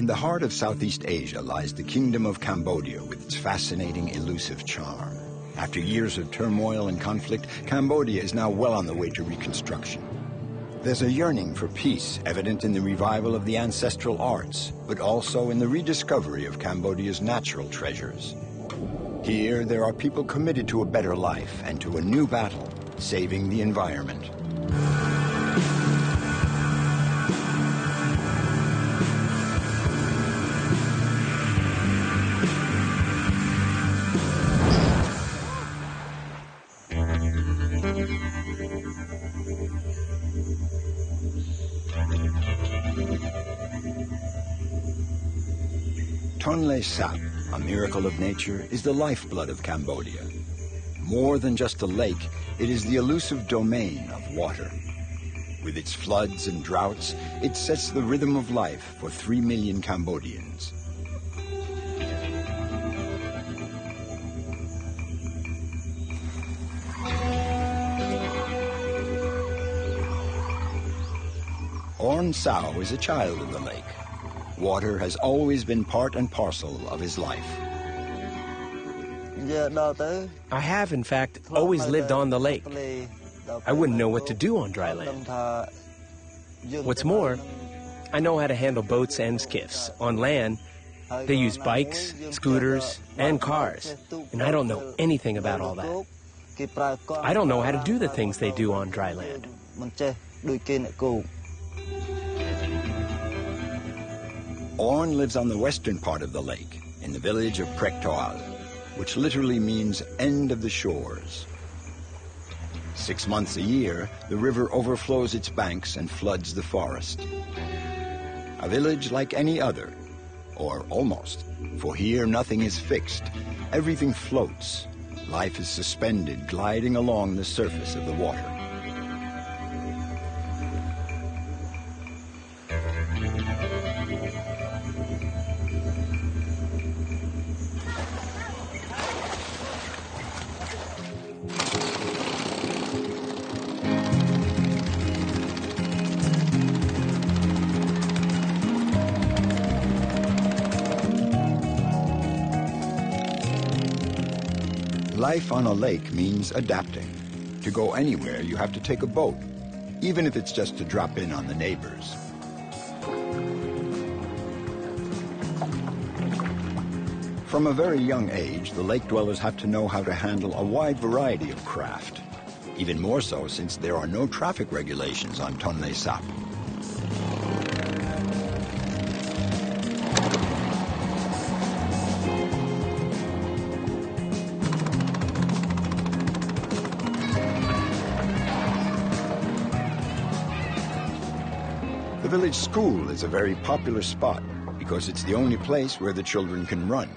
In the heart of Southeast Asia lies the Kingdom of Cambodia with its fascinating, elusive charm. After years of turmoil and conflict, Cambodia is now well on the way to reconstruction. There's a yearning for peace evident in the revival of the ancestral arts, but also in the rediscovery of Cambodia's natural treasures. Here, there are people committed to a better life and to a new battle, saving the environment. Tonle Sap, a miracle of nature, is the lifeblood of Cambodia. More than just a lake, it is the elusive domain of water. With its floods and droughts, it sets the rhythm of life for 3 million Cambodians. Orn Sao is a child of the lake. Water has always been part and parcel of his life. I have, in fact, always lived on the lake. I wouldn't know what to do on dry land. What's more, I know how to handle boats and skiffs. On land, they use bikes, scooters, and cars, and I don't know anything about all that. I don't know how to do the things they do on dry land. Orn lives on the western part of the lake, in the village of Prektoal, which literally means end of the shores. 6 months a year, the river overflows its banks and floods the forest. A village like any other, or almost, for here nothing is fixed. Everything floats. Life is suspended, gliding along the surface of the water. Life on a lake means adapting. To go anywhere, you have to take a boat, even if it's just to drop in on the neighbors. From a very young age, the lake dwellers have to know how to handle a wide variety of craft, even more so since there are no traffic regulations on Tonle Sap. The village school is a very popular spot because it's the only place where the children can run.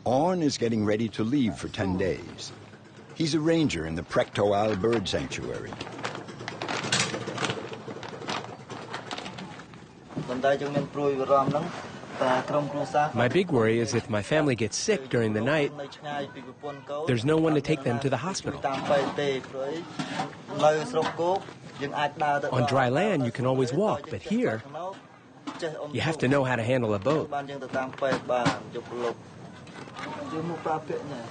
Orn is getting ready to leave for 10 days. He's a ranger in the Prektoal Bird Sanctuary. My big worry is if my family gets sick during the night, there's no one to take them to the hospital. On dry land, you can always walk, but here, you have to know how to handle a boat.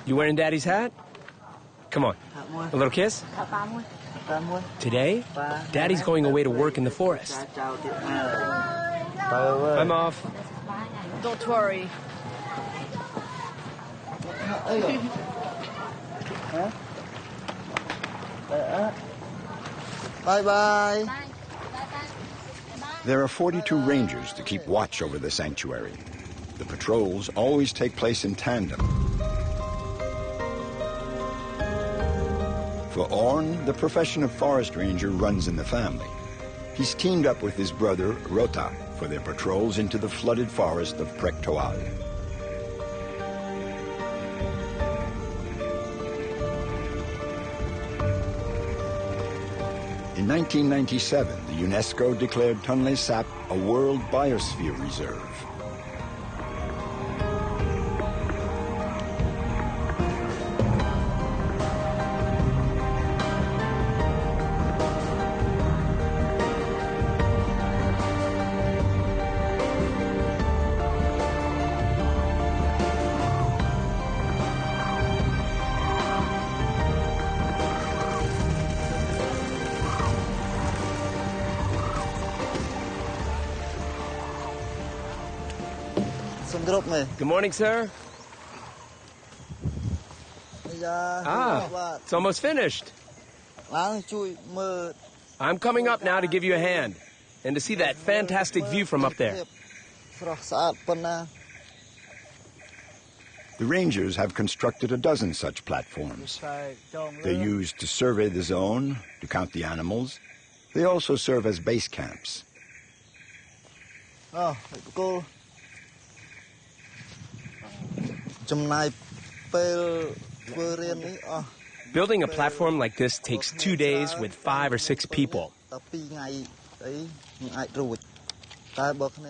You wearing Daddy's hat? Come on, a little kiss? Today, Daddy's going away to work in the forest. I'm off. Don't worry. Bye-bye. There are 42 rangers to keep watch over the sanctuary. The patrols always take place in tandem. For Orn, the profession of forest ranger runs in the family. He's teamed up with his brother, Rota, for their patrols into the flooded forest of Prektoal. In 1997, the UNESCO declared Tonle Sap a World Biosphere Reserve. Good morning, sir. Ah, it's almost finished. I'm coming up now to give you a hand and to see that fantastic view from up there. The rangers have constructed a dozen such platforms. They're used to survey the zone, to count the animals. They also serve as base camps. Building a platform like this takes 2 days with 5 or 6 people.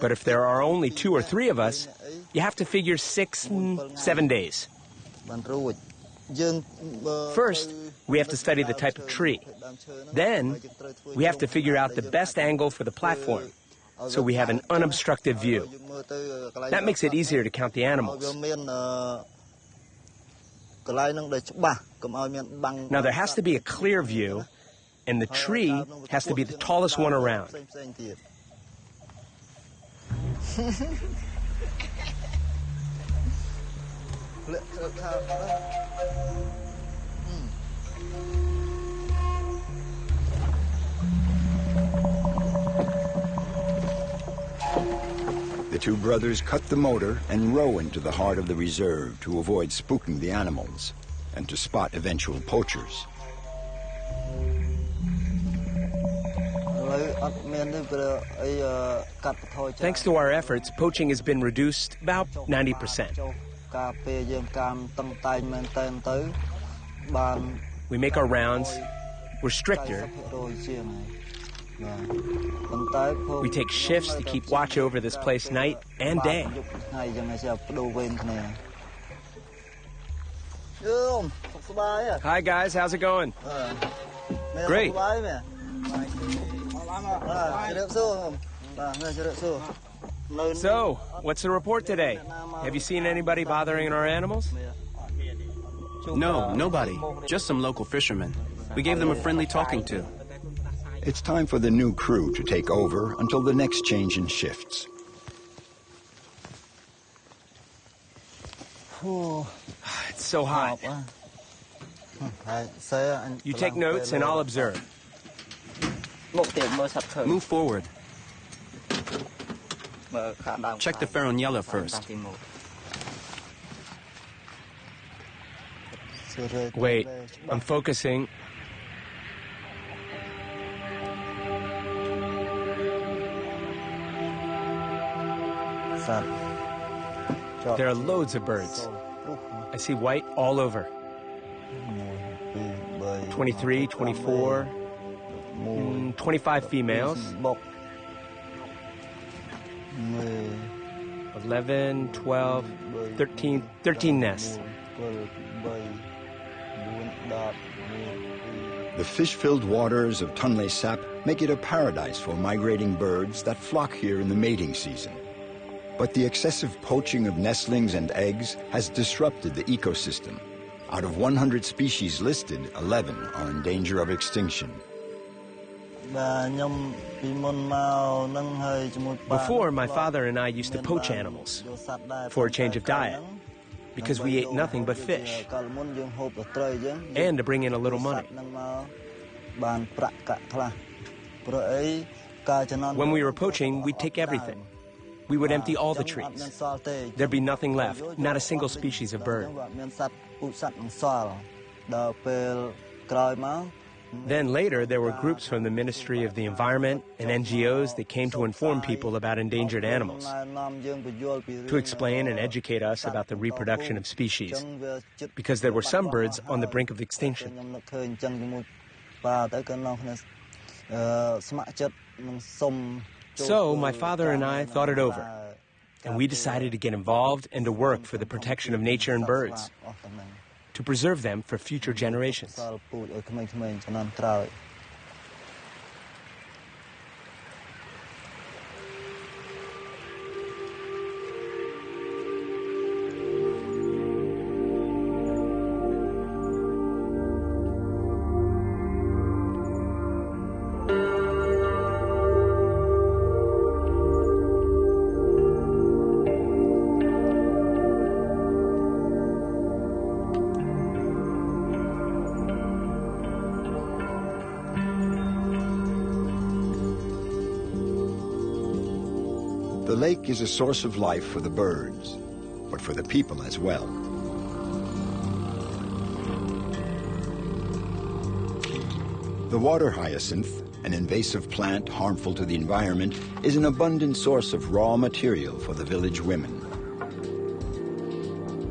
But if there are only 2 or 3 of us, you have to figure 6 and 7 days. First, we have to study the type of tree. Then, we have to figure out the best angle for the platform, so we have an unobstructed view. That makes it easier to count the animals. Now, there has to be a clear view, and the tree has to be the tallest one around. The two brothers cut the motor and row into the heart of the reserve to avoid spooking the animals and to spot eventual poachers. Thanks to our efforts, poaching has been reduced about 90%. We make our rounds. We're stricter. We take shifts to keep watch over this place night and day. Hi guys, how's it going? Great. So, what's the report today? Have you seen anybody bothering our animals? No, nobody. Just some local fishermen. We gave them a friendly talking to. It's time for the new crew to take over until the next change in shifts. It's so hot. You take notes and I'll observe. Move forward. Check the Pharaoh yellow first. Wait, I'm focusing. There are loads of birds. I see white all over. 23, 24, 25 females. 11, 12, 13 nests. The fish-filled waters of Tonle Sap make it a paradise for migrating birds that flock here in the mating season. But the excessive poaching of nestlings and eggs has disrupted the ecosystem. Out of 100 species listed, 11 are in danger of extinction. Before, my father and I used to poach animals for a change of diet, because we ate nothing but fish, and to bring in a little money. When we were poaching, we'd take everything. We would empty all the trees. There'd be nothing left, not a single species of bird. Then later, there were groups from the Ministry of the Environment and NGOs that came to inform people about endangered animals, to explain and educate us about the reproduction of species, because there were some birds on the brink of extinction. So my father and I thought it over, and we decided to get involved and to work for the protection of nature and birds, to preserve them for future generations. lake is a source of life for the birds, but for the people as well. The water hyacinth, an invasive plant harmful to the environment, is an abundant source of raw material for the village women.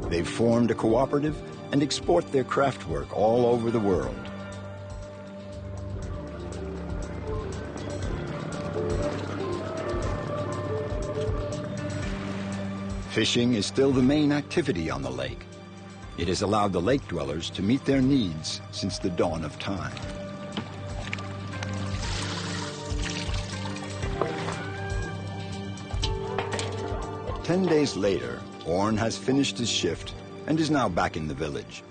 They've formed a cooperative and export their craft work all over the world. Fishing is still the main activity on the lake. It has allowed the lake dwellers to meet their needs since the dawn of time. Ten days later, Orn has finished his shift and is now back in the village.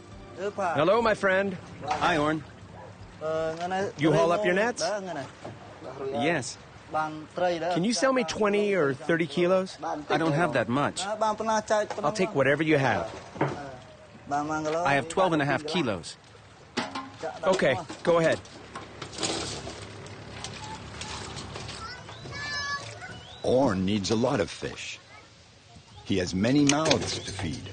Hello, my friend. Hi, Orn. You haul up your nets? Yes. Can you sell me 20 or 30 kilos? I don't have that much. I'll take whatever you have. I have 12.5 kilos. Okay, go ahead. Orn needs a lot of fish. He has many mouths to feed.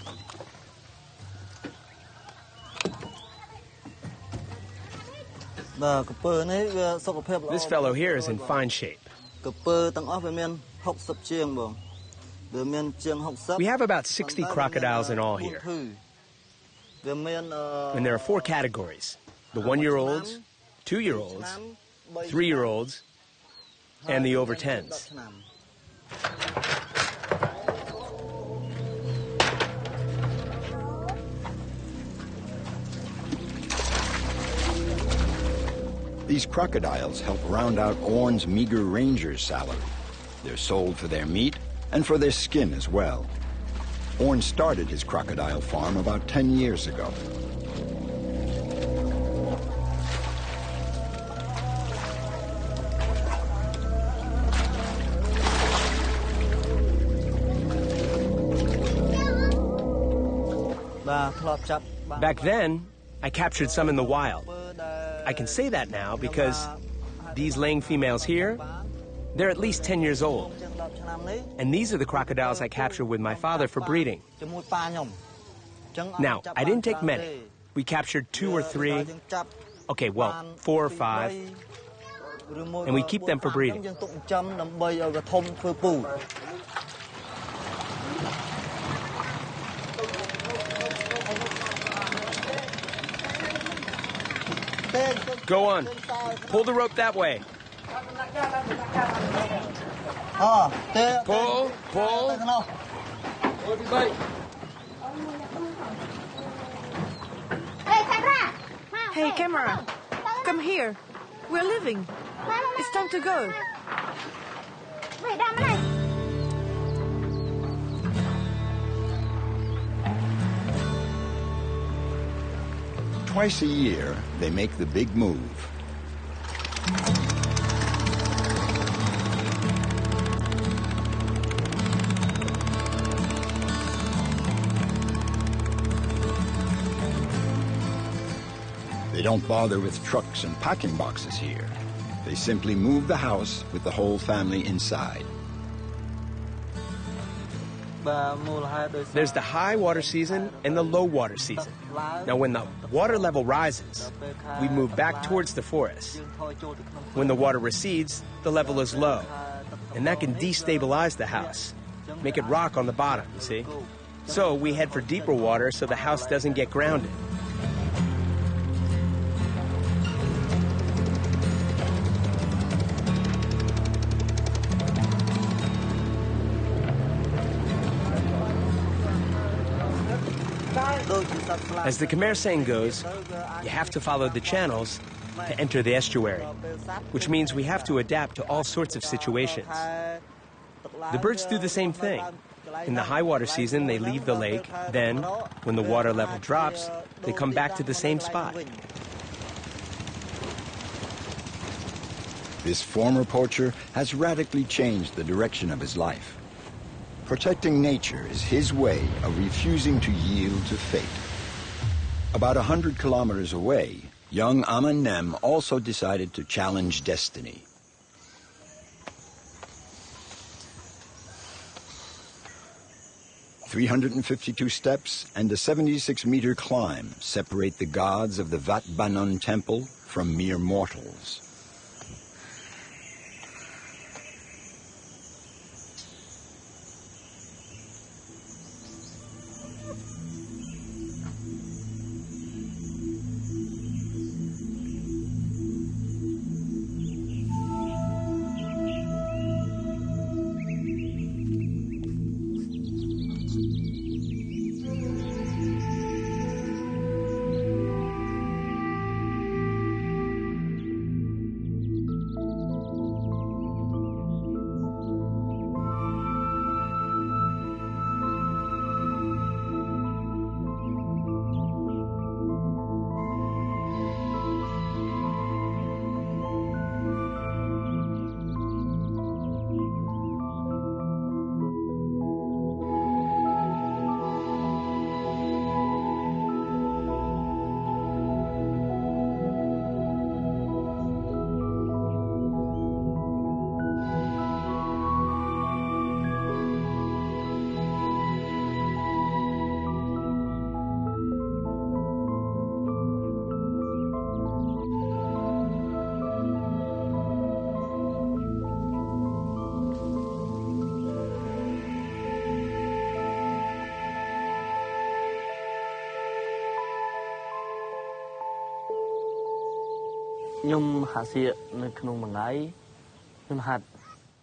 This fellow here is in fine shape. We have about 60 crocodiles in all here. And there are 4 categories: the 1-year-olds, 2-year-olds, 3-year-olds, and the over 10s. These crocodiles help round out Orn's meager ranger's salary. They're sold for their meat and for their skin as well. Orn started his crocodile farm about 10 years ago. Back then, I captured some in the wild. I can say that now because these laying females here, they're at least 10 years old. And these are the crocodiles I captured with my father for breeding. Now, I didn't take many. We captured 2 or 3, okay, well, 4 or 5, and we keep them for breeding. Go on. Pull the rope that way. Pull, pull. Everybody. Hey, camera. Come here. We're leaving. It's time to go. Twice a year, they make the big move. They don't bother with trucks and packing boxes here. They simply move the house with the whole family inside. There's the high water season and the low water season. Now, when the water level rises, we move back towards the forest. When the water recedes, the level is low, and that can destabilize the house, make it rock on the bottom, you see? So we head for deeper water so the house doesn't get grounded. As the Khmer saying goes, you have to follow the channels to enter the estuary, which means we have to adapt to all sorts of situations. The birds do the same thing. In the high water season, they leave the lake. Then, when the water level drops, they come back to the same spot. This former poacher has radically changed the direction of his life. Protecting nature is his way of refusing to yield to fate. About 100 kilometers away, young Aman Nem also decided to challenge destiny. 352 steps and a 76-meter climb separate the gods of the Wat Banon temple from mere mortals.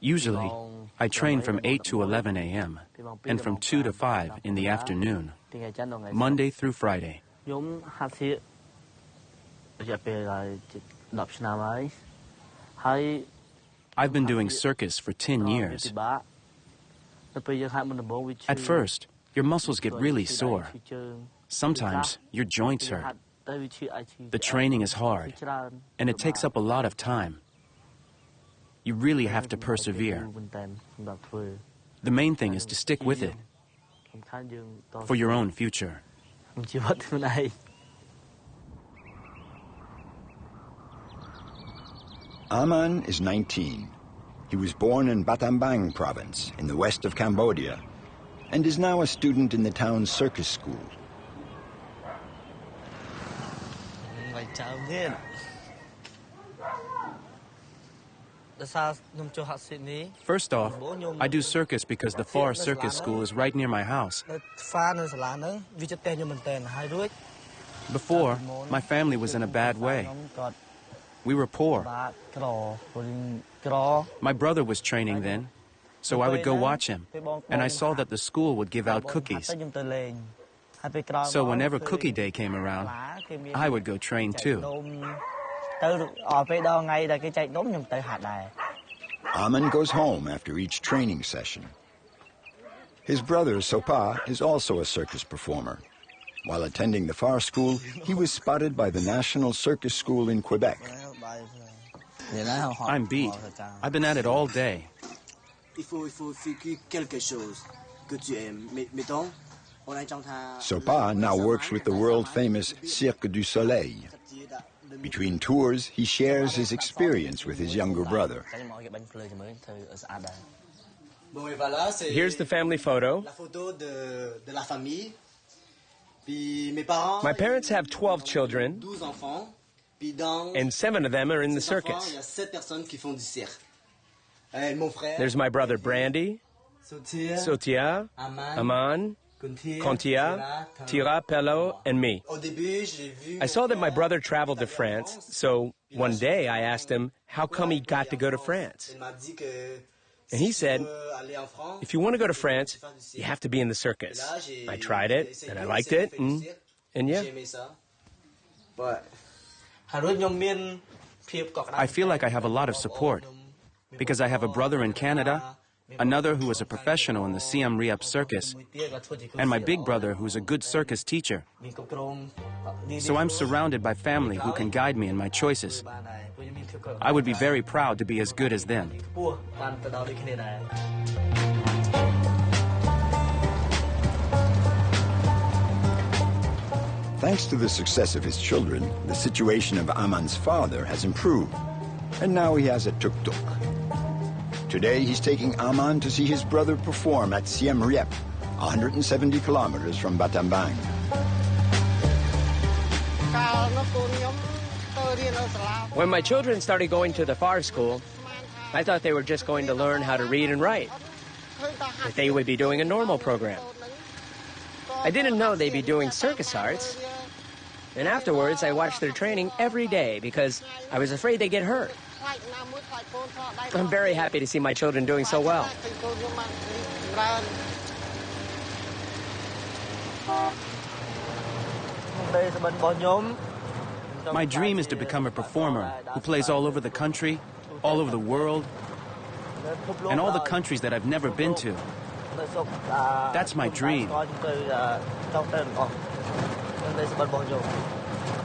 Usually, I train from 8 to 11 a.m. and from 2 to 5 in the afternoon, Monday through Friday. I've been doing circus for 10 years. At first, your muscles get really sore. Sometimes your joints hurt. The training is hard, and it takes up a lot of time. You really have to persevere. The main thing is to stick with it for your own future. Aman is 19. He was born in Battambang province in the west of Cambodia and is now a student in the town's circus school. First off, I do circus because the Far Circus School is right near my house. Before, my family was in a bad way. We were poor. My brother was training then, so I would go watch him, and I saw that the school would give out cookies. So whenever cookie day came around, I would go train too. Aman goes home after each training session. His brother, Sopa, is also a circus performer. While attending the Far School, he was spotted by the National Circus School in Quebec. I'm beat. I've been at it all day. Sopa now works with the world-famous Cirque du Soleil. Between tours, he shares his experience with his younger brother. Here's the family photo. My parents have 12 children, and 7 of them are in the circus. There's my brother Brandy, Sotia, Aman, Contia, Tira, Pello, and me. I saw that my brother traveled to France, so one day I asked him how come he got to go to France. And he said, if you want to go to France, you have to be in the circus. I tried it, and I liked it, and yeah. I feel like I have a lot of support because I have a brother in Canada, another who is a professional in the Siem Reap circus, and my big brother who's a good circus teacher. So I'm surrounded by family who can guide me in my choices. I would be very proud to be as good as them. Thanks to the success of his children, the situation of Aman's father has improved, and now he has a tuk-tuk. Today, he's taking Aman to see his brother perform at Siem Reap 170 kilometers from Battambang. When my children started going to the FAR school, I thought they were just going to learn how to read and write, that they would be doing a normal program. I didn't know they'd be doing circus arts. And afterwards, I watched their training every day because I was afraid they'd get hurt. I'm very happy to see my children doing so well. My dream is to become a performer who plays all over the country, all over the world, and all the countries that I've never been to. That's my dream.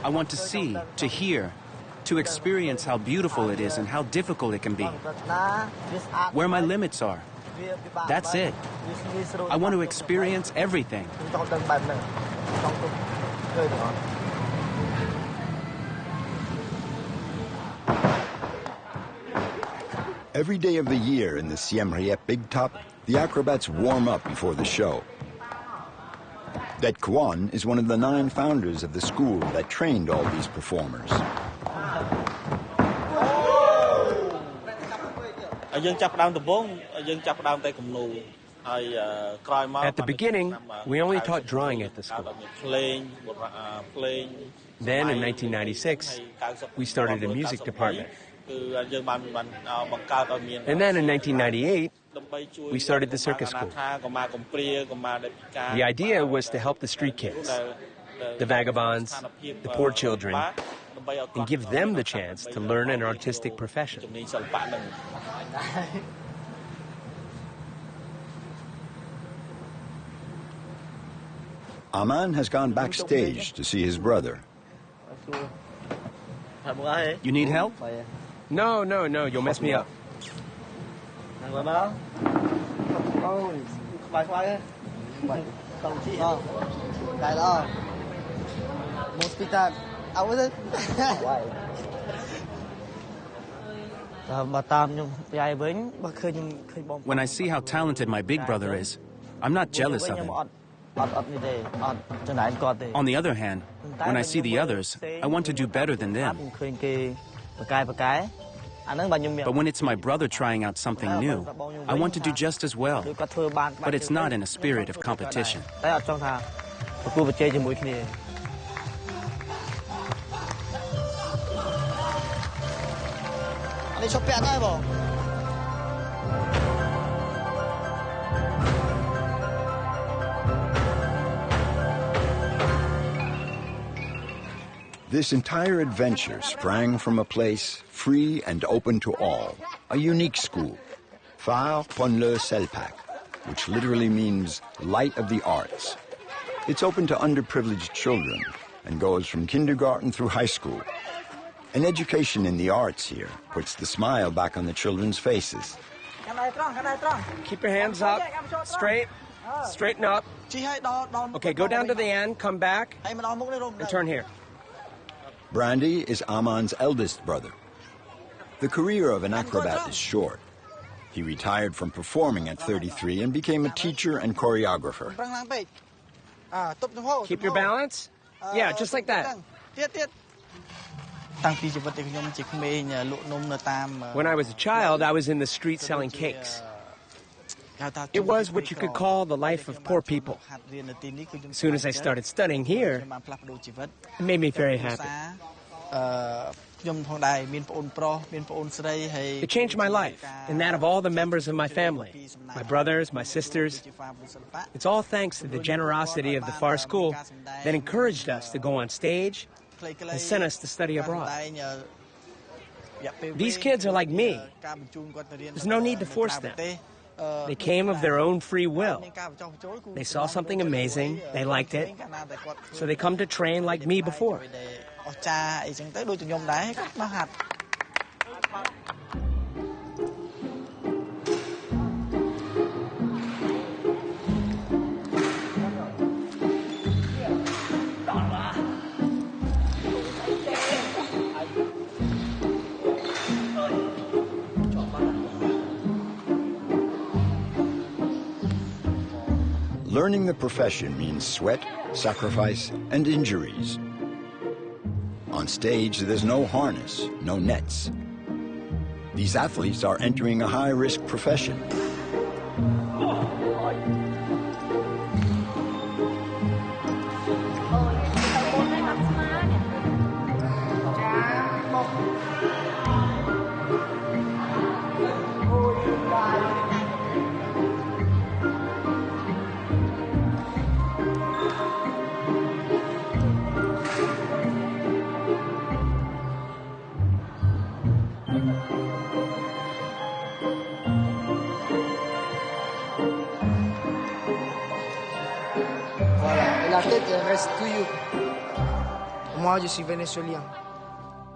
I want to see, to hear, to experience how beautiful it is and how difficult it can be. Where my limits are. That's it. I want to experience everything. Every day of the year in the Siem Reap Big Top, the acrobats warm up before the show. Det Kwan is one of the 9 founders of the school that trained all these performers. At the beginning, we only taught drawing at the school. Then in 1996, we started a music department. And then in 1998, we started the circus school. The idea was to help the street kids, the vagabonds, the poor children, and give them the chance to learn an artistic profession. Aman has gone backstage to see his brother. You need help? No, you'll mess me up. When I see how talented my big brother is, I'm not jealous of him. On the other hand, when I see the others, I want to do better than them. But when it's my brother trying out something new, I want to do just as well. But it's not in a spirit of competition. This entire adventure sprang from a place free and open to all, a unique school, Phare Pon Le Selpak, which literally means light of the arts. It's open to underprivileged children and goes from kindergarten through high school. An education in the arts here puts the smile back on the children's faces. Keep your hands up, straight, straighten up. Okay, go down to the end, come back, and turn here. Brandy is Aman's eldest brother. The career of an acrobat is short. He retired from performing at 33 and became a teacher and choreographer. Keep your balance. Yeah, just like that. When I was a child, I was in the street selling cakes. It was what you could call the life of poor people. As soon as I started studying here, it made me very happy. It changed my life and that of all the members of my family, my brothers, my sisters. It's all thanks to the generosity of the FAR school that encouraged us to go on stage and sent us to study abroad. These kids are like me. There's no need to force them. They came of their own free will. They saw something amazing, they liked it, so they come to train like me before. Learning the profession means sweat, sacrifice, and injuries. On stage, there's no harness, no nets. These athletes are entering a high-risk profession.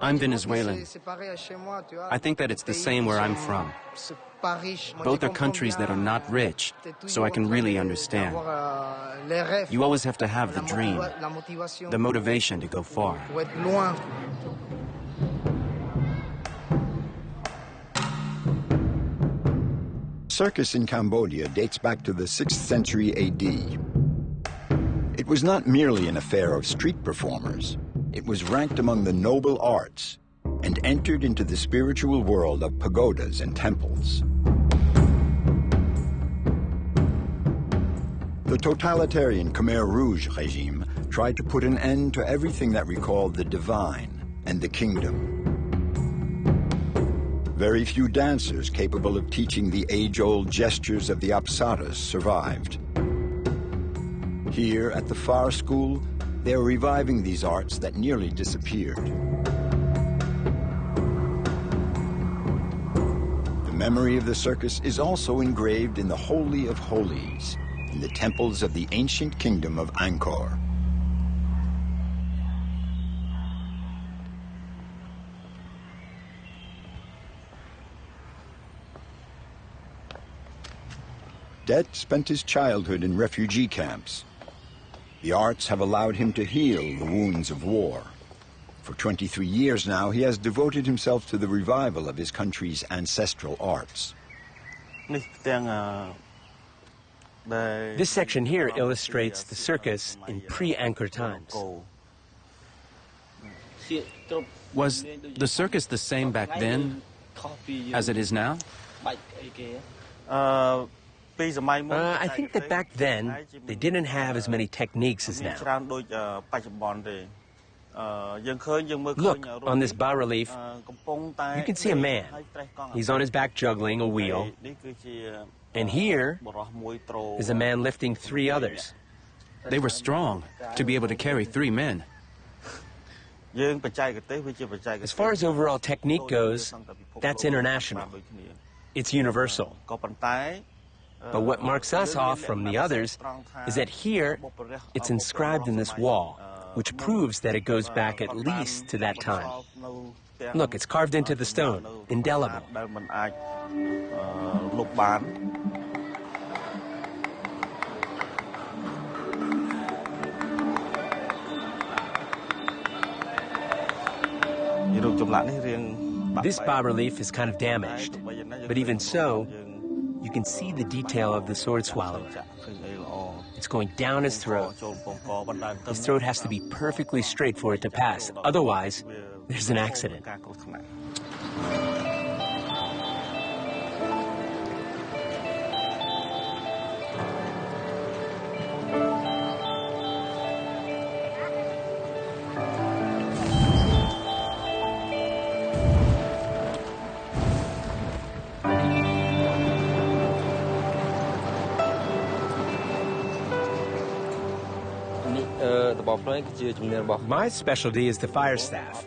I'm Venezuelan. I think that it's the same where I'm from. Both are countries that are not rich, so I can really understand. You always have to have the dream, the motivation to go far. Circus in Cambodia dates back to the 6th century AD. It was not merely an affair of street performers. It was ranked among the noble arts and entered into the spiritual world of pagodas and temples. The totalitarian Khmer Rouge regime tried to put an end to everything that recalled the divine and the kingdom. Very few dancers capable of teaching the age-old gestures of the apsaras survived. Here at the Far School, they are reviving these arts that nearly disappeared. The memory of the circus is also engraved in the Holy of Holies, in the temples of the ancient kingdom of Angkor. Det spent his childhood in refugee camps. The arts have allowed him to heal the wounds of war. For 23 years now, he has devoted himself to the revival of his country's ancestral arts. This section here illustrates the circus in pre-Angkor times. Was the circus the same back then as it is now? I think that back then, they didn't have as many techniques as now. Look, on this bas-relief, you can see a man. He's on his back juggling a wheel. And here is a man lifting 3 others. They were strong to be able to carry 3 men. As far as overall technique goes, that's international. It's universal. But what marks us off from the others is that here, it's inscribed in this wall, which proves that it goes back at least to that time. Look, it's carved into the stone, indelible. This bas-relief is kind of damaged, but even so, you can see the detail of the sword swallower. It's going down his throat. His throat has to be perfectly straight for it to pass. Otherwise, there's an accident. My specialty is the fire staff.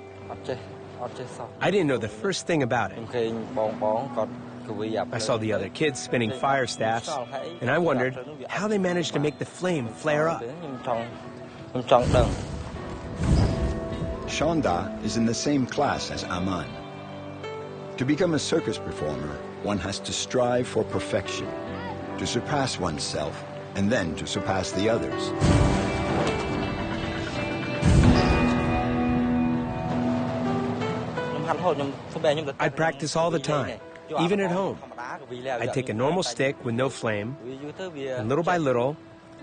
I didn't know the first thing about it. I saw the other kids spinning fire staffs, and I wondered how they managed to make the flame flare up. Shonda is in the same class as Aman. To become a circus performer, one has to strive for perfection, to surpass oneself, and then to surpass the others. I'd practice all the time, even at home. I'd take a normal stick with no flame, and little by little,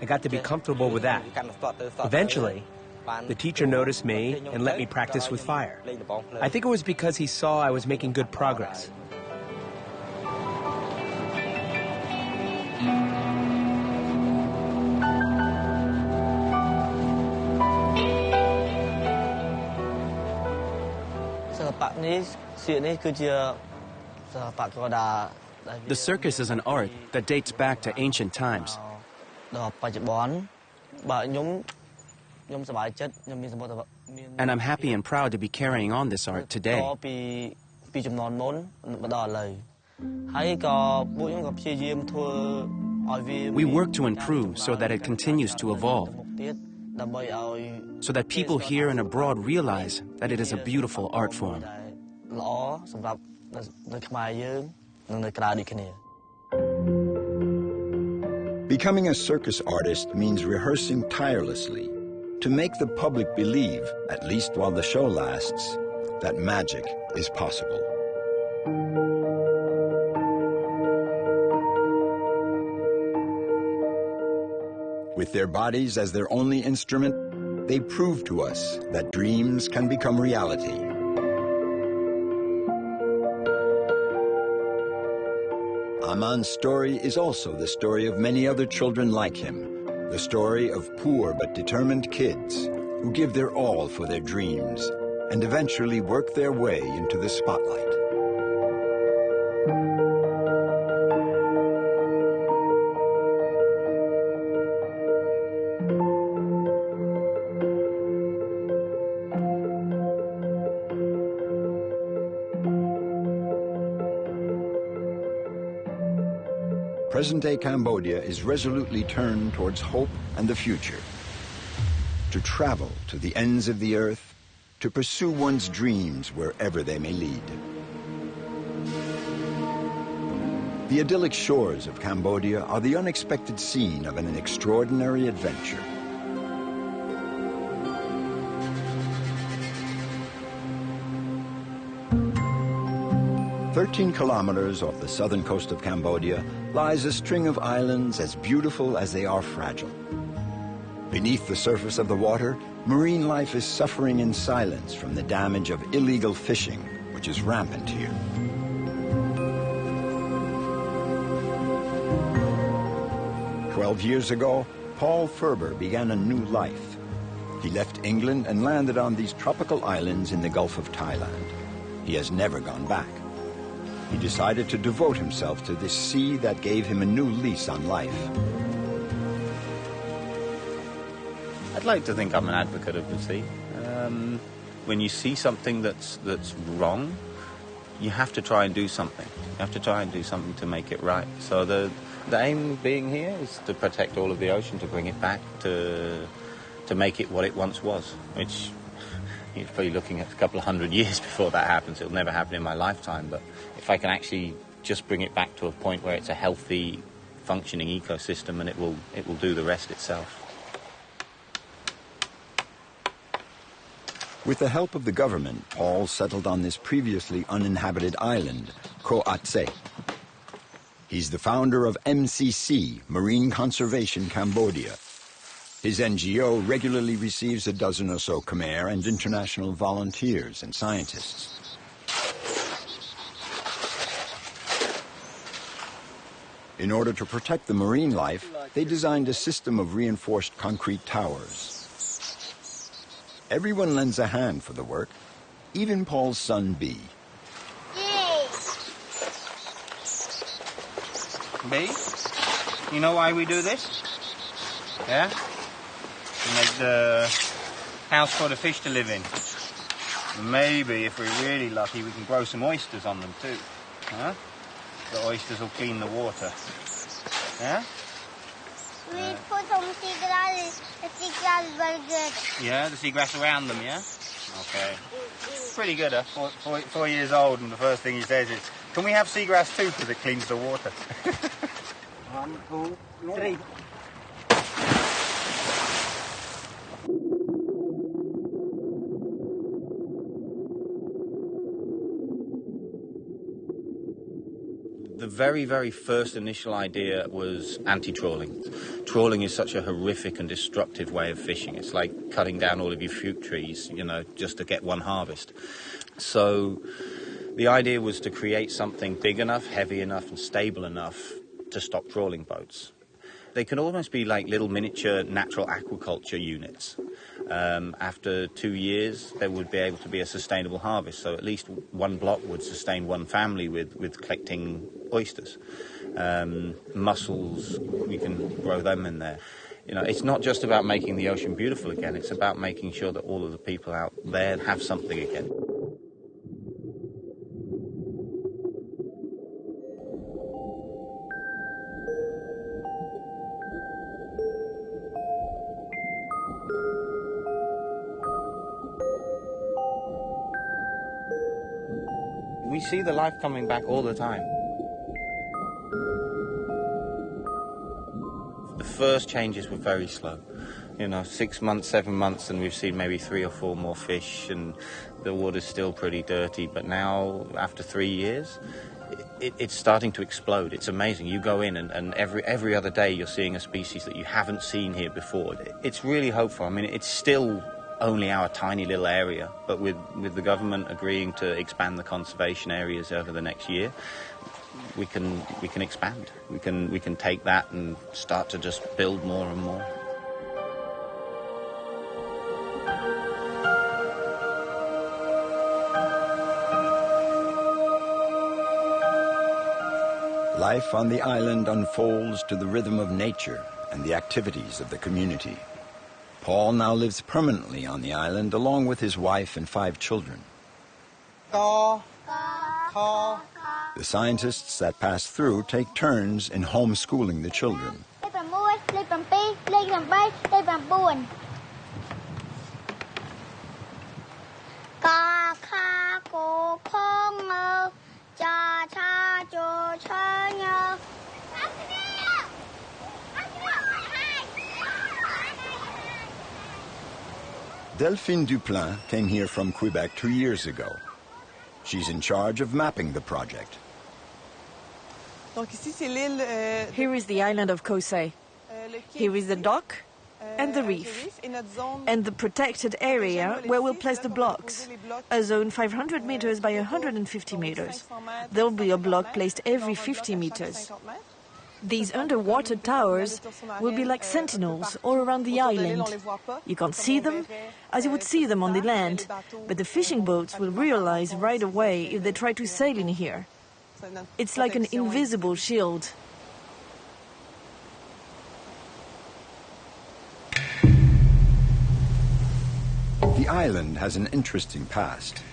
I got to be comfortable with that. Eventually, the teacher noticed me and let me practice with fire. I think it was because he saw I was making good progress. The circus is an art that dates back to ancient times. And I'm happy and proud to be carrying on this art today. We work to improve so that it continues to evolve, so that people here and abroad realize that it is a beautiful art form. Becoming a circus artist means rehearsing tirelessly to make the public believe, at least while the show lasts, that magic is possible. With their bodies as their only instrument, they prove to us that dreams can become reality. Aman's story is also the story of many other children like him, the story of poor but determined kids who give their all for their dreams and eventually work their way into the spotlight. Present-day Cambodia is resolutely turned towards hope and the future. To travel to the ends of the earth, to pursue one's dreams wherever they may lead. The idyllic shores of Cambodia are the unexpected scene of an extraordinary adventure. "13 kilometers off the southern coast of Cambodia lies a string of islands as beautiful as they are fragile. Beneath the surface of the water, marine life is suffering in silence from the damage of illegal fishing, which is rampant here. "12 years ago, Paul Ferber began a new life. He left England and landed on these tropical islands in the Gulf of Thailand. He has never gone back. He decided to devote himself to this sea that gave him a new lease on life. I'd like to think I'm an advocate of the sea. When you see something that's wrong, you have to try and do something. You have to try and do something to make it right. So the aim being here is to protect all of the ocean, to bring it back, to make it what it once was, which you're probably looking at a couple of hundred years before that happens. It'll never happen in my lifetime, but if I can actually just bring it back to a point where it's a healthy, functioning ecosystem, and it will do the rest itself. With the help of the government, Paul settled on this previously uninhabited island, Ko Atse. He's the founder of MCC, Marine Conservation Cambodia. His NGO regularly receives a dozen or so Khmer and international volunteers and scientists. In order to protect the marine life, they designed a system of reinforced concrete towers. Everyone lends a hand for the work, even Paul's son, B. B, you know why we do this? Yeah? To make the house for the fish to live in. Maybe, if we're really lucky, we can grow some oysters on them too. Huh? The oysters will clean the water. Yeah? We put some seagrass. The seagrass is very good. Yeah, the seagrass around them, yeah? Okay. Pretty good, huh? 4 years old, and the first thing he says is, "Can we have seagrass too, because it cleans the water?" 1, 2, 3. The very, very first initial idea was anti-trawling. Trawling is such a horrific and destructive way of fishing. It's like cutting down all of your fruit trees, you know, just to get one harvest. So the idea was to create something big enough, heavy enough, and stable enough to stop trawling boats. They can almost be like little miniature natural aquaculture units. After 2 years, there would be able to be a sustainable harvest. So at least one block would sustain one family with collecting oysters. Mussels, we can grow them in there. You know, it's not just about making the ocean beautiful again. It's about making sure that all of the people out there have something again. We see the life coming back all the time. The first changes were very slow. You know, 6 months, 7 months, and we've seen maybe 3 or 4 more fish, and the water's still pretty dirty. But now, after 3 years, it's starting to explode. It's amazing. You go in, and every other day you're seeing a species that you haven't seen here before. It's really hopeful. I mean, it's still only our tiny little area, but with the government agreeing to expand the conservation areas over the next year, we can expand. We can take that and start to just build more and more. Life on the island unfolds to the rhythm of nature and the activities of the community. Paul now lives permanently on the island along with his wife and 5 children. The scientists that pass through take turns in homeschooling the children. Delphine Duplain came here from Quebec 2 years ago. She's in charge of mapping the project. Here is the island of Kosei. Here is the dock and the reef, and the protected area where we'll place the blocks, a zone 500 meters by 150 meters. There will be a block placed every 50 meters. These underwater towers will be like sentinels all around the island. You can't see them as you would see them on the land, but the fishing boats will realize right away if they try to sail in here. It's like an invisible shield. The island has an interesting past.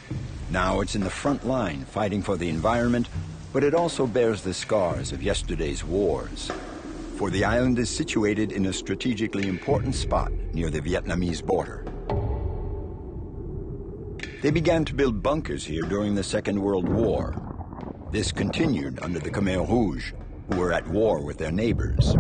Now it's in the front line fighting for the environment, but it also bears the scars of yesterday's wars. For the island is situated in a strategically important spot near the Vietnamese border. They began to build bunkers here during the Second World War. This continued under the Khmer Rouge, who were at war with their neighbors.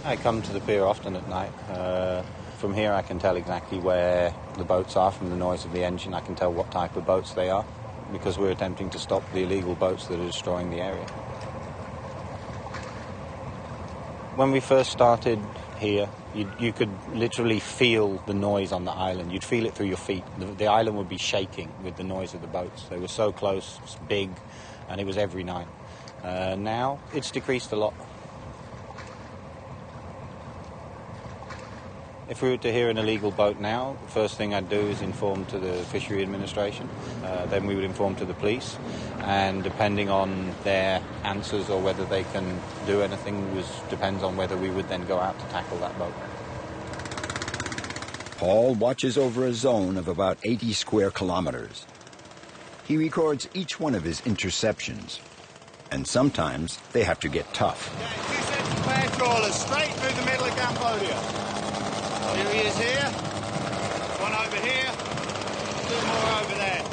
I come to the pier often at night. From here I can tell exactly where the boats are from the noise of the engine. I can tell what type of boats they are because we're attempting to stop the illegal boats that are destroying the area. When we first started here, you could literally feel the noise on the island. You'd feel it through your feet. The island would be shaking with the noise of the boats. They were so close, big, and it was every night. Now it's decreased a lot. If we were to hear an illegal boat now, the first thing I'd do is inform to the Fishery Administration. Then we would inform to the police. And depending on their answers or whether they can do anything depends on whether we would then go out to tackle that boat. Paul watches over a zone of about 80 square kilometers. He records each one of his interceptions. And sometimes they have to get tough. Yeah, 2 sets of flare trawlers straight through the middle of Cambodia. Here he is here, one over here, more over there.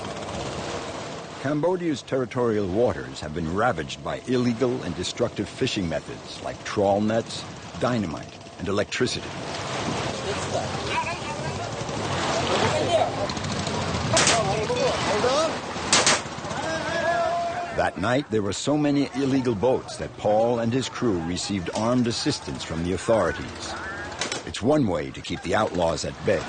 Cambodia's territorial waters have been ravaged by illegal and destructive fishing methods like trawl nets, dynamite, and electricity. That night, there were so many illegal boats that Paul and his crew received armed assistance from the authorities. It's one way to keep the outlaws at bay.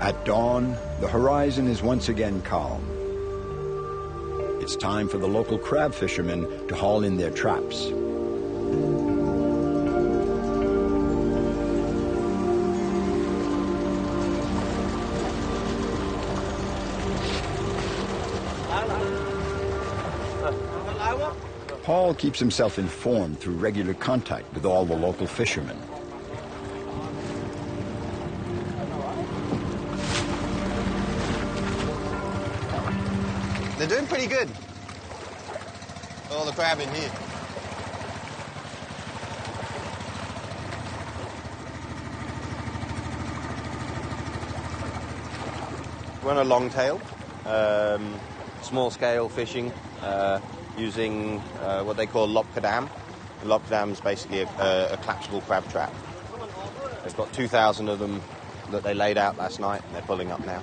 At dawn, the horizon is once again calm. It's time for the local crab fishermen to haul in their traps. Paul keeps himself informed through regular contact with all the local fishermen. They're doing pretty good. All the crab in here. We're on a long tail, small scale fishing using what they call lopkadam. Lopkadam is basically a collapsible crab trap. They've got 2,000 of them that they laid out last night and they're pulling up now.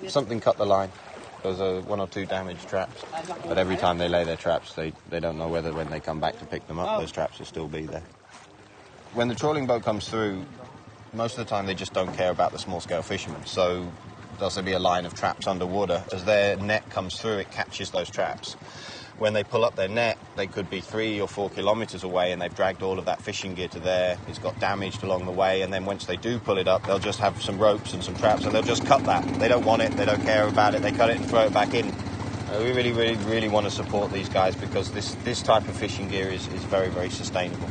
Something cut the line. There was one or two damaged traps. But every time they lay their traps, they don't know whether when they come back to pick them up, those traps will still be there. When the trawling boat comes through, most of the time they just don't care about the small-scale fishermen. So there'll be a line of traps underwater. As their net comes through, it catches those traps. When they pull up their net, they could be 3 or 4 kilometers away and they've dragged all of that fishing gear to there. It's got damaged along the way, and then once they do pull it up, they'll just have some ropes and some traps and they'll just cut that. They don't want it, they don't care about it, they cut it and throw it back in. We really want to support these guys because this type of fishing gear is very, very sustainable.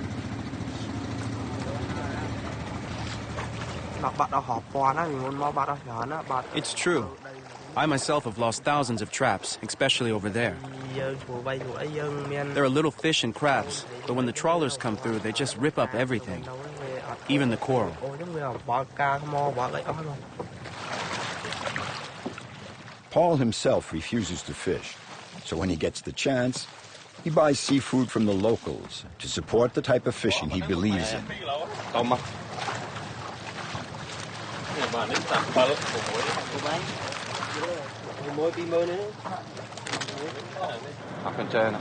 It's true. I myself have lost thousands of traps, especially over there. There are little fish and crabs, but when the trawlers come through, they just rip up everything, even the coral. Paul himself refuses to fish, so when he gets the chance, he buys seafood from the locals to support the type of fishing he believes in. Up and turn.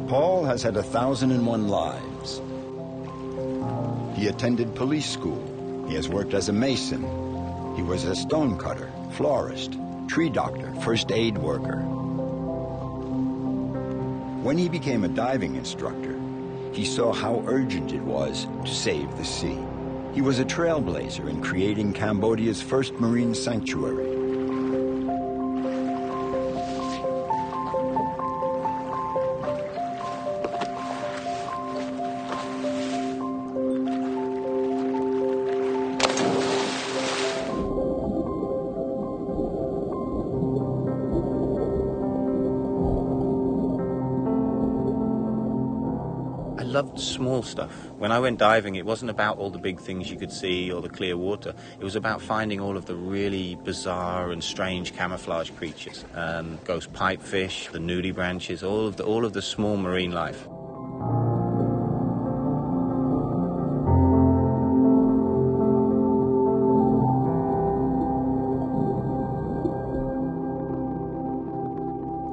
Paul has had 1,001 lives. He attended police school. He has worked as a mason. He was a stonecutter, florist, tree doctor, first aid worker. When he became a diving instructor, he saw how urgent it was to save the sea. He was a trailblazer in creating Cambodia's first marine sanctuary. I loved small stuff. When I went diving, it wasn't about all the big things you could see or the clear water. It was about finding all of the really bizarre and strange camouflage creatures. Ghost pipefish, the nudibranches, all of the small marine life.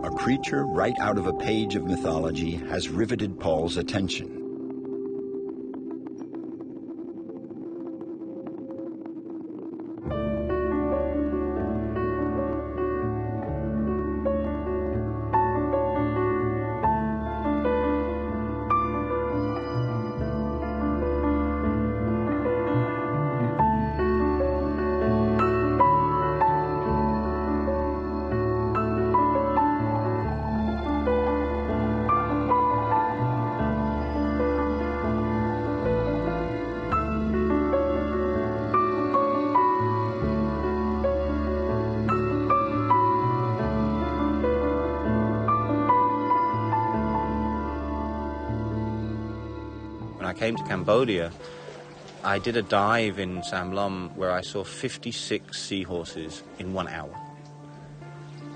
A creature right out of a page of mythology has riveted Paul's attention. came to Cambodia, I did a dive in Sam Lom where I saw 56 seahorses in 1 hour.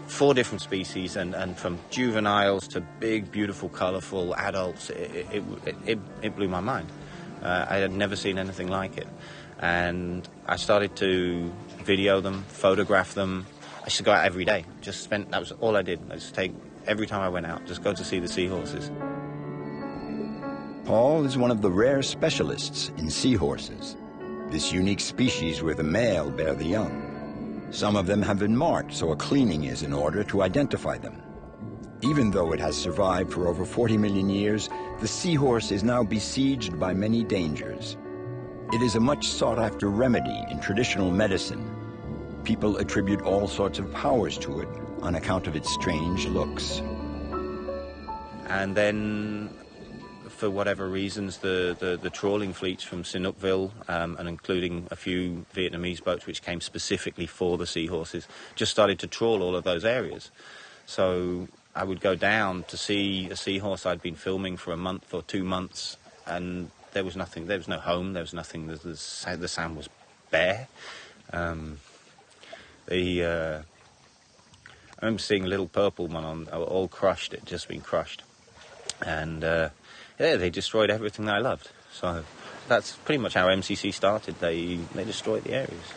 4 different species, and from juveniles to big, beautiful, colourful adults. It blew my mind. I had never seen anything like it. And I started to video them, photograph them. I used to go out every day. That was all I did. I just every time I went out, just go to see the seahorses. Paul is one of the rare specialists in seahorses, this unique species where the male bear the young. Some of them have been marked, so a cleaning is in order to identify them. Even though it has survived for over 40 million years, the seahorse is now besieged by many dangers. It is a much sought-after remedy in traditional medicine. People attribute all sorts of powers to it on account of its strange looks. And then, for whatever reasons, the trawling fleets from Synopsis, and including a few Vietnamese boats which came specifically for the seahorses, just started to trawl all of those areas. So I would go down to see a seahorse I'd been filming for a month or 2 months, and there was nothing. There was no home. There was nothing. The sand was bare. I remember seeing a little purple one all crushed. It had just been crushed, and yeah, they destroyed everything that I loved. So that's pretty much how MCC started. They destroyed the areas.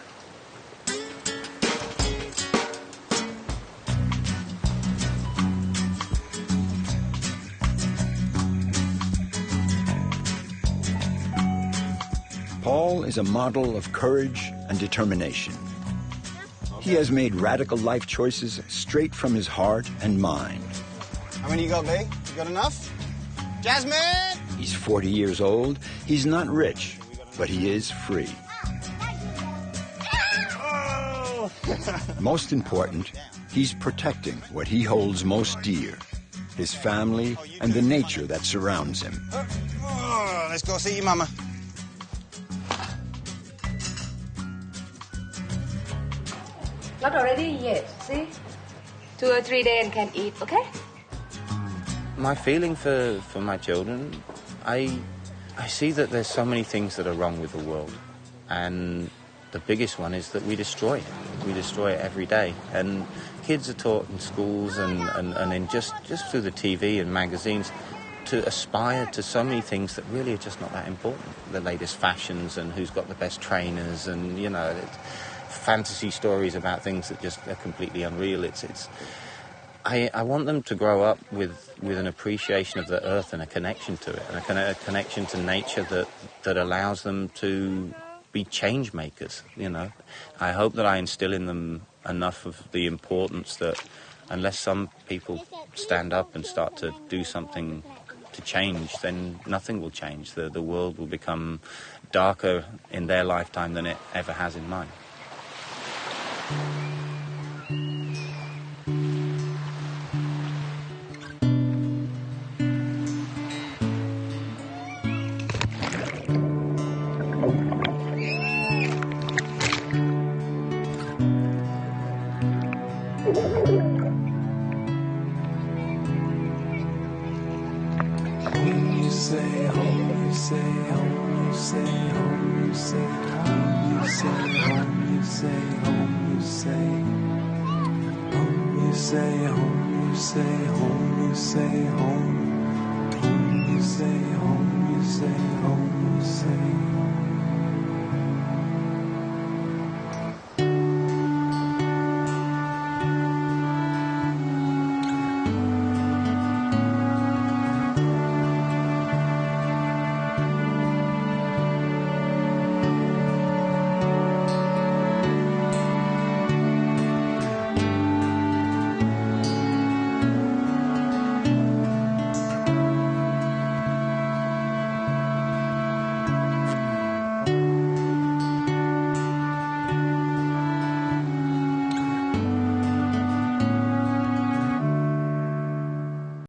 Paul is a model of courage and determination. He has made radical life choices straight from his heart and mind. How many you got, B? You got enough? Jasmine! He's 40 years old. He's not rich, but he is free. Oh! Most important, he's protecting what he holds most dear, his family and the nature that surrounds him. Oh, let's go see your mama. Not already? Yes. See? 2 or 3 days and can eat, okay? My feeling for my children, I see that there's so many things that are wrong with the world. And the biggest one is that we destroy it. We destroy it every day. And kids are taught in schools and in just through the TV and magazines to aspire to so many things that really are just not that important. The latest fashions and who's got the best trainers and, you know, fantasy stories about things that just are completely unreal. I want them to grow up with an appreciation of the earth and a connection to it, and a connection to nature that allows them to be change makers, you know. I hope that I instill in them enough of the importance that unless some people stand up and start to do something to change, then nothing will change. The world will become darker in their lifetime than it ever has in mine. Home, you say, home, you say, home, you say.